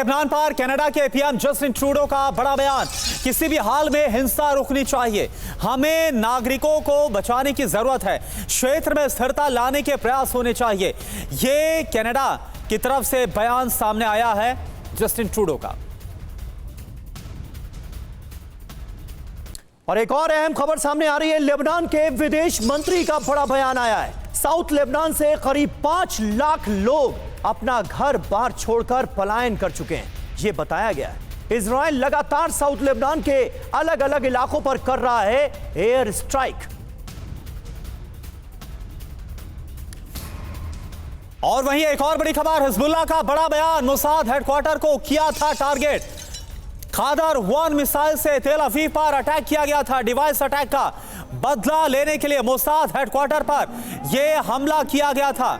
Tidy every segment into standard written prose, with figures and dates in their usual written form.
Lebanon पर Canada के PM Justin Trudeau का बड़ा बयान। किसी भी हाल में हिंसा रुकनी चाहिए, हमें नागरिकों को बचाने की जरूरत है, क्षेत्र में स्थिरता लाने के प्रयास होने चाहिए। ये कनाडा की तरफ से बयान सामने आया है जस्टिन ट्रूडो का। और एक और अहम खबर सामने आ रही है, लेबनान के विदेश मंत्री का बड़ा बयान आया है। साउथ लेबनान से करीब 5 लाख लोग अपना घर बार छोड़कर पलायन कर चुके हैं, यह बताया गया है। इजराइल लगातार साउथ लेबनान के अलग अलग इलाकों पर कर रहा है एयर स्ट्राइक। और वहीं एक और बड़ी खबर, हिजबुल्लाह का बड़ा बयान, मोसाद हेडक्वार्टर को किया था टारगेट। खादर 1 मिसाइल से तेल अवीव पर अटैक किया गया था। डिवाइस अटैक का बदला लेने के लिए मोसाद हेडक्वार्टर पर यह हमला किया गया था।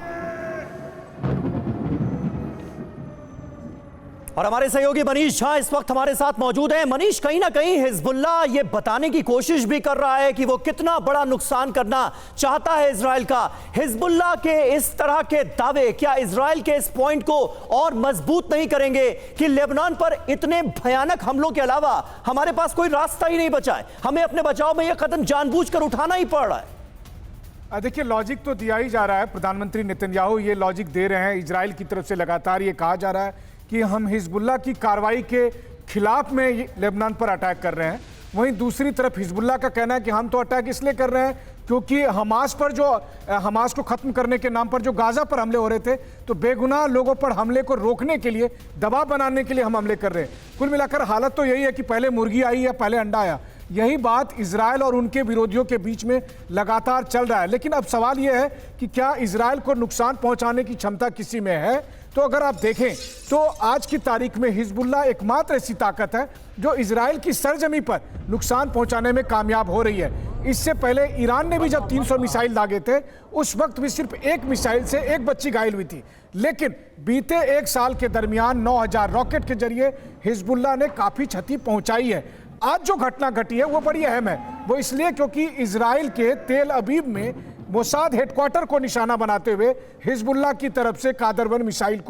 और हमारे सहयोगी मनीष झा इस वक्त हमारे साथ मौजूद हैं। मनीष, कहीं ना कहीं हिजबुल्लाह ये बताने की कोशिश भी कर रहा है कि वो कितना बड़ा नुकसान करना चाहता है इजराइल का। हिजबुल्लाह के इस तरह के दावे क्या इजराइल के इस पॉइंट को और मजबूत नहीं करेंगे कि लेबनान पर इतने भयानक हमलों के अलावा हमारे पास कोई रास्ता ही नहीं बचा है, हमें अपने बचाव में यह कदम जानबूझकर उठाना ही पड़ रहा है? देखिए, लॉजिक तो दिया ही जा रहा है। प्रधानमंत्री नेतन्याहू ये लॉजिक दे रहे हैं। इजराइल की तरफ से लगातार ये कहा जा रहा है कि हम हिजबुल्लाह की कार्रवाई के खिलाफ में लेबनान पर अटैक कर रहे हैं। वहीं दूसरी तरफ हिजबुल्लाह का कहना है कि हम तो अटैक इसलिए कर रहे हैं क्योंकि हमास को खत्म करने के नाम पर जो गाजा पर हमले हो रहे थे, तो बेगुनाह लोगों पर हमले को रोकने के लिए, दबाव बनाने के लिए हम हमले कर रहे हैं। कुल मिलाकर हालत तो यही है कि पहले मुर्गी आई या पहले अंडा आया। यही बात इजराइल और उनके विरोधियों के बीच में लगातार चल रहा है। लेकिन अब सवाल यह है कि क्या इजराइल को नुकसान पहुंचाने की क्षमता किसी में है? तो अगर आप देखें तो आज की तारीख में हिजबुल्लाह एकमात्र ऐसी ताकत है जो इजराइल की सरजमी पर नुकसान पहुंचाने में कामयाब हो रही है। इससे पहले ईरान ने भी जब 300 मिसाइल दागे थे, उस वक्त भी सिर्फ एक मिसाइल से एक बच्ची घायल हुई थी। लेकिन बीते 1 साल के दरमियान 9000 रॉकेट के जरिए हिजबुल्लाह ने काफी क्षति पहुंचाई है। आज जो घटना घटी है वो बड़ी अहम है। वो इसलिए क्योंकि इजराइल के तेल अवीव में मोसाद हेडक्वार्टर को निशाना बनाते हुए हिजबुल्लाह की तरफ से कादर 1 मिसाइल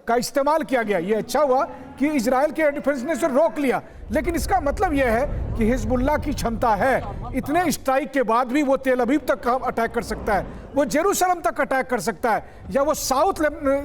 का इस्तेमाल किया गया। ये अच्छा हुआ कि इजराइल के एयर डिफेंस ने इसे रोक लिया, लेकिन इसका मतलब यह है कि हिजबुल्लाह की क्षमता है, इतने स्ट्राइक के बाद भी वो तेल अवीव तक अटैक कर सकता है, वो जेरूसलम तक अटैक कर सकता है, या वो साउथ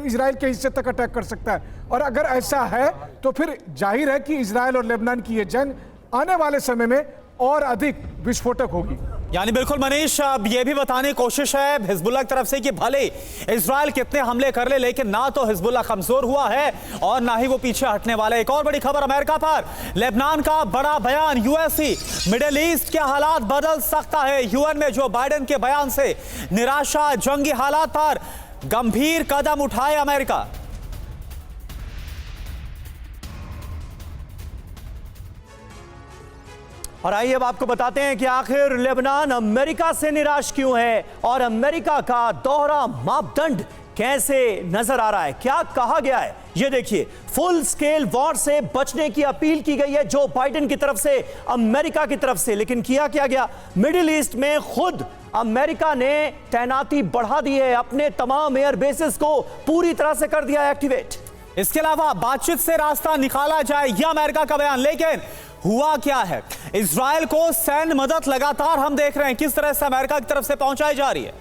इजराइल के हिस्से तक अटैक कर सकता है। और अगर ऐसा है तो फिर जाहिर है कि इजराइल और लेबनान की ये जंग आने वाले समय में और अधिक विस्फोटक होगी। यानी बिल्कुल मनीष, अब यह भी बताने की कोशिश है हिजबुल्लाह की तरफ से कि भले इजराइल कितने हमले कर ले, लेकिन ना तो हिजबुल्लाह कमजोर हुआ है और ना ही वो पीछे हटने वाला है। एक और बड़ी खबर, अमेरिका पर लेबनान का बड़ा बयान। यूएससी मिडिल ईस्ट के हालात बदल सकता है। यूएन में जो बाइडेन के बयान से निराशा, जंगी हालात पर गंभीर कदम उठाए अमेरिका। और आइए अब आपको बताते हैं कि आखिर लेबनान अमेरिका से निराश क्यों है और अमेरिका का दोहरा मापदंड कैसे नजर आ रहा है, क्या कहा गया है। ये देखिए, फुल स्केल वॉर से बचने की अपील की गई है जो बाइडेन की तरफ से, अमेरिका की तरफ से। लेकिन किया क्या गया, मिडिल ईस्ट में खुद अमेरिका ने तैनाती बढ़ा दी है, अपने तमाम एयर बेसेस को पूरी तरह से कर दिया एक्टिवेट। इसके अलावा बातचीत से रास्ता निकाला जाए, यह अमेरिका का बयान। लेकिन हुआ क्या है, इजराइल को सैन्य मदद लगातार हम देख रहे हैं किस तरह से अमेरिका की तरफ से पहुंचाई जा रही है।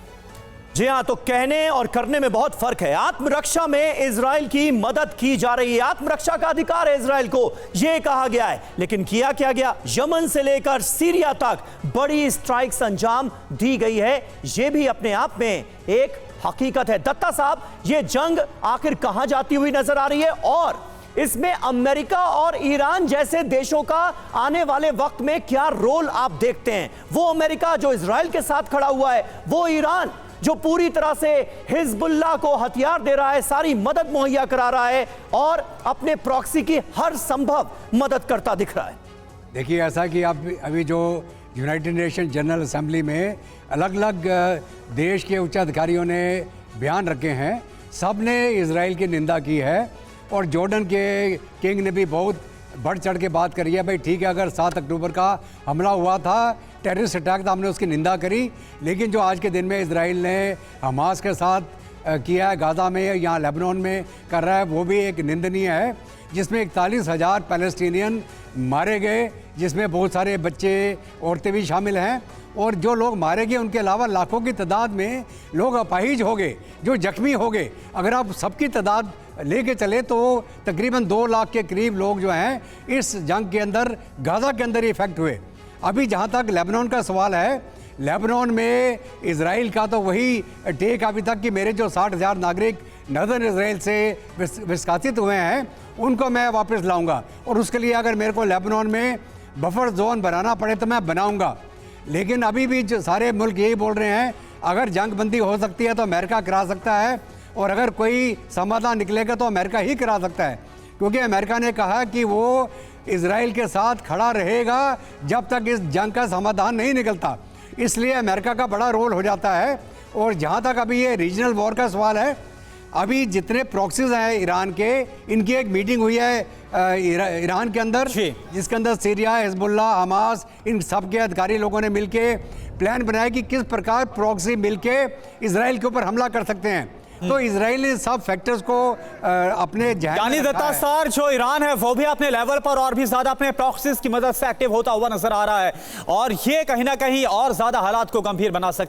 जी हां, तो कहने और करने में बहुत फर्क है। आत्मरक्षा में इजराइल की मदद की जा रही है, आत्मरक्षा का अधिकार है इजराइल को, यह कहा गया है। लेकिन किया क्या गया, यमन से लेकर सीरिया तक बड़ी स्ट्राइक्स अंजाम दी गई है। यह भी अपने आप में एक हकीकत है। दत्ता साहब, यह जंग आखिर कहां जाती हुई नजर आ रही है और इसमें अमेरिका और ईरान जैसे देशों का आने वाले वक्त में क्या रोल आप देखते हैं? वो अमेरिका जो इजराइल के साथ खड़ा हुआ है, वो ईरान जो पूरी तरह से हिजबुल्लाह को हथियार दे रहा है, सारी मदद मुहैया करा रहा है और अपने प्रॉक्सी की हर संभव मदद करता दिख रहा है। देखिए, ऐसा कि आप अभी जो यूनाइटेड नेशन जनरल असेंबली में अलग अलग देश के उच्च अधिकारियों ने बयान रखे हैं, सब ने इजराइल की निंदा की है। और जॉर्डन के किंग ने भी बहुत बढ़ चढ़ के बात करी है। भाई ठीक है, अगर 7 अक्टूबर का हमला हुआ था, टेररिस्ट अटैक, तो हमने उसकी निंदा करी, लेकिन जो आज के दिन में इजराइल ने हमास के साथ किया है, गाजा में या लेबनान में कर रहा है, वो भी एक निंदनीय है। जिसमें 41,000 पैलेस्टीनियन मारे गए, जिसमें बहुत सारे बच्चे औरतें भी शामिल हैं। और जो लोग मारे गए उनके अलावा लाखों की तादाद में लोग अपाहिज हो गए, जो जख्मी हो गए। अगर आप सबकी तादाद लेके चले तो तकरीबन 2 लाख के करीब लोग जो हैं इस जंग के अंदर, गाज़ा के अंदर इफेक्ट हुए। अभी जहाँ तक लेबनान का सवाल है, लेबनान में इजराइल का तो वही टेक अभी तक कि मेरे जो 60,000 नागरिक नर्दर्न इजराइल से विस्थापित हुए हैं उनको मैं वापस लाऊंगा, और उसके लिए अगर मेरे को लेबनान में बफर जोन बनाना पड़े तो मैं बनाऊंगा। लेकिन अभी भी जो सारे मुल्क यही बोल रहे हैं, अगर जंग बंदी हो सकती है तो अमेरिका करा सकता है, और अगर कोई समाधान निकलेगा तो अमेरिका ही करा सकता है, क्योंकि अमेरिका ने कहा कि वो इजराइल के साथ खड़ा रहेगा जब तक इस जंग का समाधान नहीं निकलता। इसलिए अमेरिका का बड़ा रोल हो जाता है। और जहाँ तक अभी ये रीजनल वॉर का सवाल है, अभी जितने प्रॉक्सीज हैं ईरान के, इनकी एक मीटिंग हुई है ईरान के अंदर, जिसके अंदर सीरिया, हिजबुल्लाह, हमास, इन सब के अधिकारी लोगों ने मिलके प्लान बनाया कि किस प्रकार प्रॉक्सी मिलके इजराइल के ऊपर हमला कर सकते हैं। तो इजराइल ने सब फैक्टर्स को अपने यानी दत्ता सर, जो ईरान है वो भी अपने लेवल पर और भी ज्यादा अपने प्रॉक्सीज की मदद से एक्टिव होता हुआ नजर आ रहा है, और ये कहीं ना कहीं और ज्यादा हालात को गंभीर बना सकते हैं।